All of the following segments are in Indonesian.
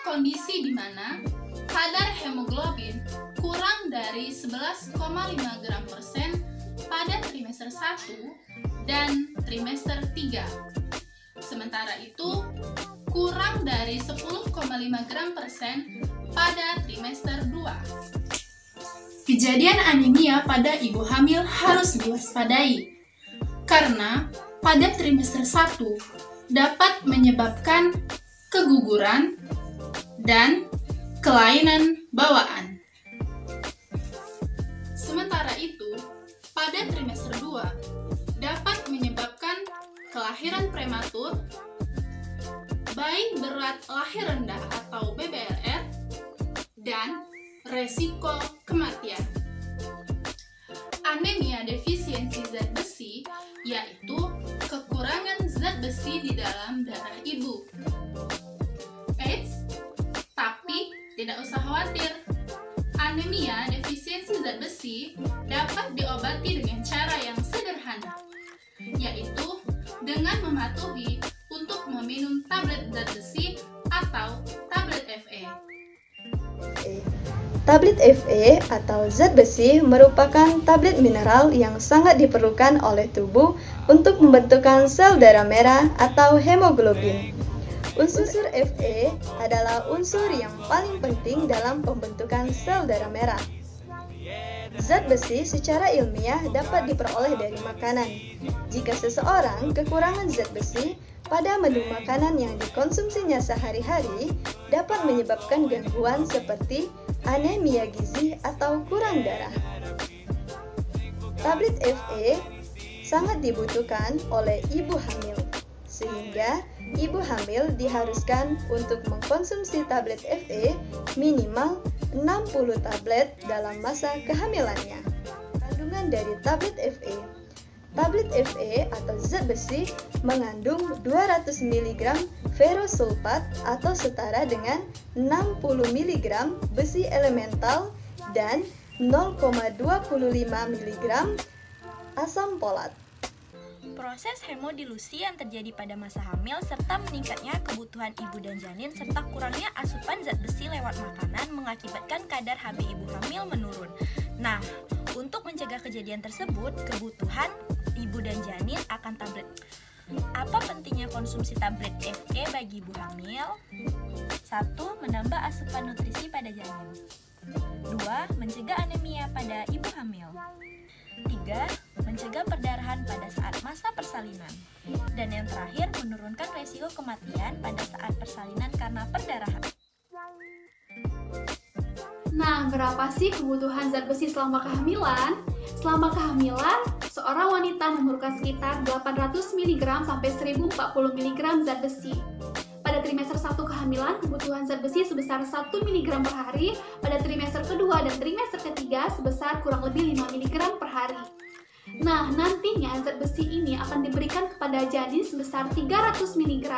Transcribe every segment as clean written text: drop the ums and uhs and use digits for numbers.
kondisi di mana kadar hemoglobin kurang dari 11,5 gram persen pada trimester 1 dan trimester 3. Sementara itu, kurang dari 10,5 gram persen pada trimester 2. Kejadian anemia pada ibu hamil harus diwaspadai, karena pada trimester 1 dapat menyebabkan keguguran dan kelainan bawaan. Sementara itu, pada trimester 2 dapat menyebabkan kelahiran prematur, bayi berat lahir rendah atau BBLR, dan resiko kematian. Anemia defisiensi zat besi yaitu kekurangan zat besi di dalam darah ibu. Eits, tapi tidak usah khawatir. Anemia defisiensi zat besi dapat diobati dengan cara yang sederhana, yaitu dengan mematuhi untuk meminum tablet zat besi atau tablet Fe. Tablet Fe atau zat besi merupakan tablet mineral yang sangat diperlukan oleh tubuh untuk membentukkan sel darah merah atau hemoglobin. Unsur Fe adalah unsur yang paling penting dalam pembentukan sel darah merah. Zat besi secara ilmiah dapat diperoleh dari makanan. Jika seseorang kekurangan zat besi pada menu makanan yang dikonsumsinya sehari-hari, dapat menyebabkan gangguan seperti anemia gizi atau kurang darah. Tablet Fe sangat dibutuhkan oleh ibu hamil, sehingga ibu hamil diharuskan untuk mengkonsumsi tablet Fe minimal 60 tablet dalam masa kehamilannya. Kandungan dari tablet Fe. Tablet Fe atau zat besi mengandung 200 mg ferrosulfat atau setara dengan 60 mg besi elemental dan 0,25 mg asam folat. Proses hemodilusi yang terjadi pada masa hamil serta meningkatnya kebutuhan ibu dan janin serta kurangnya asupan zat besi lewat makanan mengakibatkan kadar Hb ibu hamil menurun. Nah, untuk mencegah kejadian tersebut, kebutuhan ibu dan janin akan tablet. Apa pentingnya konsumsi tablet Fe bagi ibu hamil? 1. Menambah asupan nutrisi pada janin. 2. Mencegah anemia pada ibu hamil. 3. Mencegah perdarahan pada saat masa persalinan. Dan yang terakhir, menurunkan resiko kematian pada saat persalinan karena perdarahan. Nah, berapa sih kebutuhan zat besi selama kehamilan? Selama kehamilan, seorang wanita memerlukan sekitar 800 mg sampai 1040 mg zat besi. Pada trimester 1 kehamilan, kebutuhan zat besi sebesar 1 mg per hari. Pada trimester kedua dan trimester ketiga sebesar kurang lebih 5 mg per hari. Nah, nantinya zat besi ini akan diberikan kepada janin sebesar 300 mg,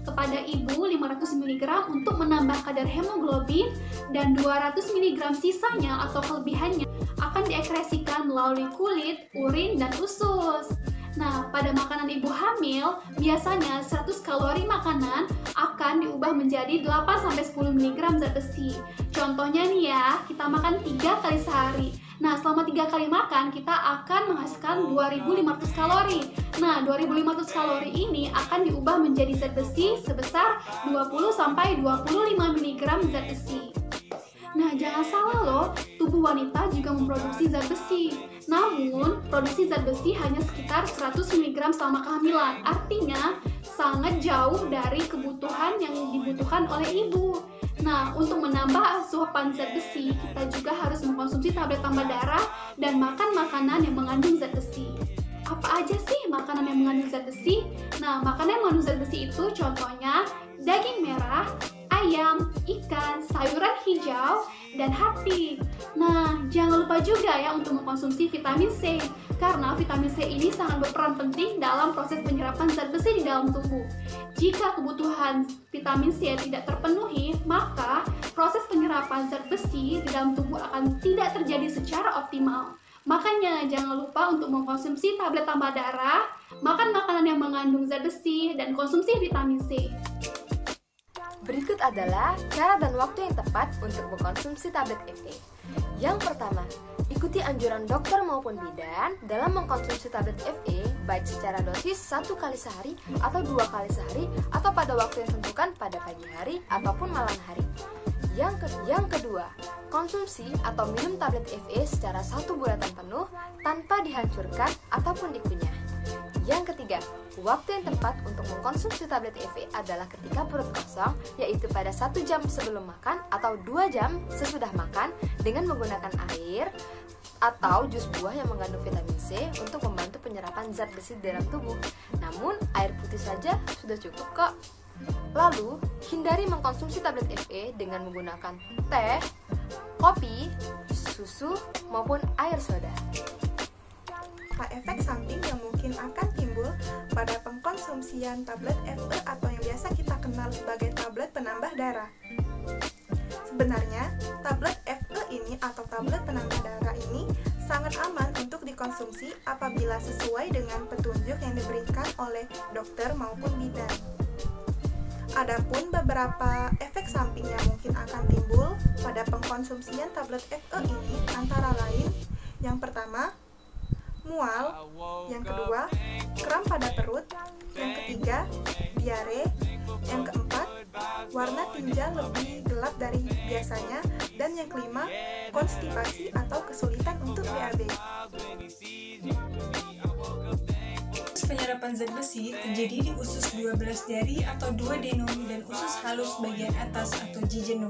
kepada ibu 500 mg untuk menambah kadar hemoglobin, dan 200 mg sisanya atau kelebihannya akan diekskresikan melalui kulit, urin, dan usus. Nah, pada makanan ibu hamil, biasanya 100 kalori makanan akan diubah menjadi 8-10 mg zat besi. Contohnya nih ya, kita makan 3 kali sehari. Nah, selama 3 kali makan, kita akan menghasilkan 2500 kalori. Nah, 2500 kalori ini akan diubah menjadi zat besi sebesar 20-25 mg zat besi. Nah, jangan salah loh, tubuh wanita juga memproduksi zat besi. Namun, produksi zat besi hanya sekitar 100 mg selama kehamilan. Artinya, sangat jauh dari kebutuhan yang dibutuhkan oleh ibu. Nah, untuk menambah asupan zat besi, kita juga harus mengkonsumsi tablet tambah darah dan makan makanan yang mengandung zat besi. Apa aja sih makanan yang mengandung zat besi? Nah, makanan yang mengandung zat besi itu contohnya daging merah, ayam, ikan, sayuran hijau, dan hati. Nah, jangan lupa juga ya untuk mengkonsumsi vitamin C, karena vitamin C ini sangat berperan penting dalam proses penyerapan zat besi di dalam tubuh. Jika kebutuhan vitamin C tidak terpenuhi, maka proses penyerapan zat besi di dalam tubuh akan tidak terjadi secara optimal. Makanya jangan lupa untuk mengkonsumsi tablet tambah darah, makan makanan yang mengandung zat besi, dan konsumsi vitamin C. Berikut adalah cara dan waktu yang tepat untuk mengkonsumsi tablet FE. Yang pertama, ikuti anjuran dokter maupun bidan dalam mengkonsumsi tablet FE baik secara dosis 1 kali sehari atau 2 kali sehari atau pada waktu yang ditentukan pada pagi hari ataupun malam hari. Yang kedua, konsumsi atau minum tablet FE secara 1 bulatan penuh tanpa dihancurkan ataupun dikunyah. Yang ketiga, waktu yang tepat untuk mengkonsumsi tablet FE adalah ketika perut kosong, yaitu pada 1 jam sebelum makan atau 2 jam sesudah makan dengan menggunakan air atau jus buah yang mengandung vitamin C untuk membantu penyerapan zat besi di dalam tubuh. Namun, air putih saja sudah cukup kok. Lalu, hindari mengkonsumsi tablet FE dengan menggunakan teh, kopi, susu, maupun air soda. Efek samping yang mungkin akan timbul pada pengkonsumsian tablet FE atau yang biasa kita kenal sebagai tablet penambah darah. Sebenarnya, tablet FE ini atau tablet penambah darah ini sangat aman untuk dikonsumsi apabila sesuai dengan petunjuk yang diberikan oleh dokter maupun bidan. Adapun beberapa efek samping yang mungkin akan timbul pada pengkonsumsian tablet FE ini antara lain, yang pertama, mual, yang kedua, kram pada perut, yang ketiga, diare, yang keempat, warna tinja lebih gelap dari biasanya, dan yang kelima, konstipasi atau kesulitan untuk BAB. Penyerapan zat besi terjadi di usus 12 jari atau 2 denum dan usus halus bagian atas atau jejunum.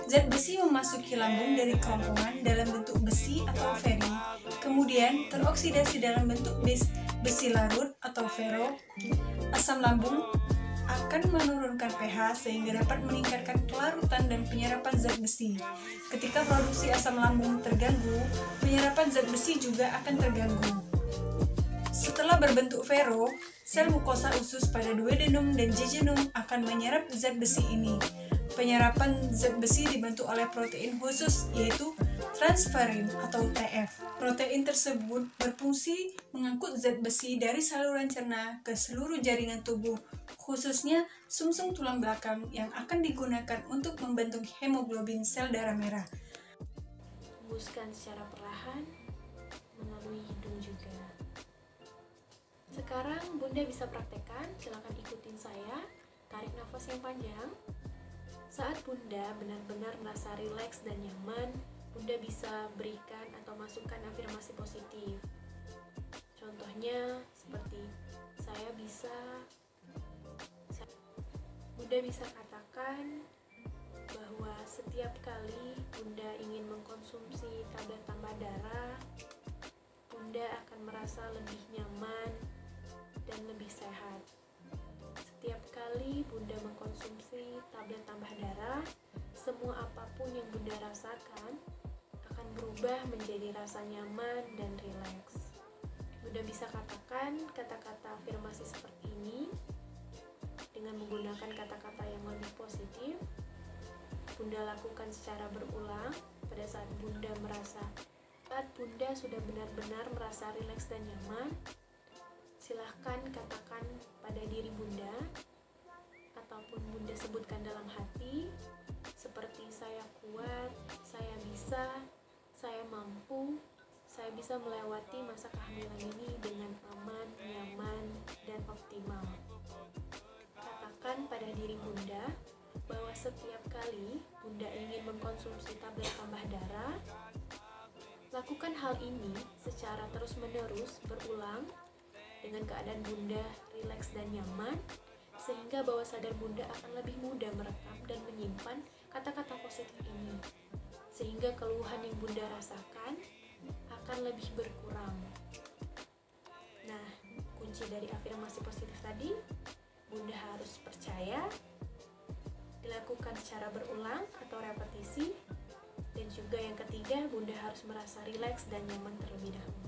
Zat besi memasuki lambung dari kerongkongan dalam bentuk besi atau feri, kemudian teroksidasi dalam bentuk besi larut atau ferro. Asam lambung akan menurunkan pH sehingga dapat meningkatkan kelarutan dan penyerapan zat besi. Ketika produksi asam lambung terganggu, penyerapan zat besi juga akan terganggu. Setelah berbentuk ferro, sel mukosa usus pada 2 denum dan jejunum akan menyerap zat besi ini. Penyerapan zat besi dibantu oleh protein khusus, yaitu transferin atau TF. Protein tersebut berfungsi mengangkut zat besi dari saluran cerna ke seluruh jaringan tubuh, khususnya sumsum tulang belakang yang akan digunakan untuk membentuk hemoglobin sel darah merah. Hembuskan secara perlahan melalui hidung juga. Sekarang Bunda bisa praktekkan, silakan ikutin saya. Tarik nafas yang panjang. Saat Bunda benar-benar merasa rileks dan nyaman, Bunda bisa berikan atau masukkan afirmasi positif. Contohnya seperti Bunda bisa katakan bahwa setiap kali Bunda ingin mengkonsumsi tablet tambah darah, Bunda akan merasa lebih nyaman dan lebih sehat. Setiap kali Bunda mengkonsumsi tablet tambah darah, semua apapun yang Bunda rasakan akan berubah menjadi rasa nyaman dan rileks. Bunda bisa katakan kata-kata afirmasi seperti ini dengan menggunakan kata-kata yang lebih positif. Bunda lakukan secara berulang pada saat Bunda sudah benar-benar merasa rileks dan nyaman. Silahkan katakan pada diri Bunda ataupun Bunda sebutkan dalam hati seperti saya kuat, saya bisa, saya mampu, saya bisa melewati masa kehamilan ini dengan aman, nyaman, dan optimal. Katakan pada diri Bunda bahwa setiap kali Bunda ingin mengkonsumsi tablet tambah darah, lakukan hal ini secara terus-menerus berulang dengan keadaan Bunda rileks dan nyaman, sehingga bawah sadar Bunda akan lebih mudah merekam dan menyimpan kata-kata positif ini, sehingga keluhan yang Bunda rasakan akan lebih berkurang. Nah, kunci dari afirmasi positif tadi, Bunda harus percaya, dilakukan secara berulang atau repetisi, dan juga yang ketiga, Bunda harus merasa rileks dan nyaman terlebih dahulu.